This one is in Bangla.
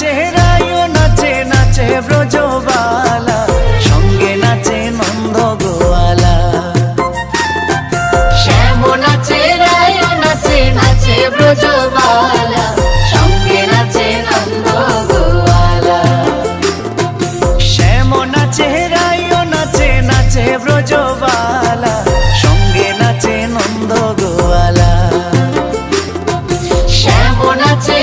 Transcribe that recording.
নাচে রায়ও নাচে, নাচে ব্রজবালা, সঙ্গে নাচে নন্দ গোয়ালা। শ্যাম নাচে রায়ও নাচে, নাচে ব্রজবালা, সঙ্গে নাচে নন্দ গোয়ালা। শ্যাম নাচে রায়ও নাচে, নাচে ব্রজবালা, সঙ্গে নাচে নন্দ গোয়ালা। শ্যাম নাচে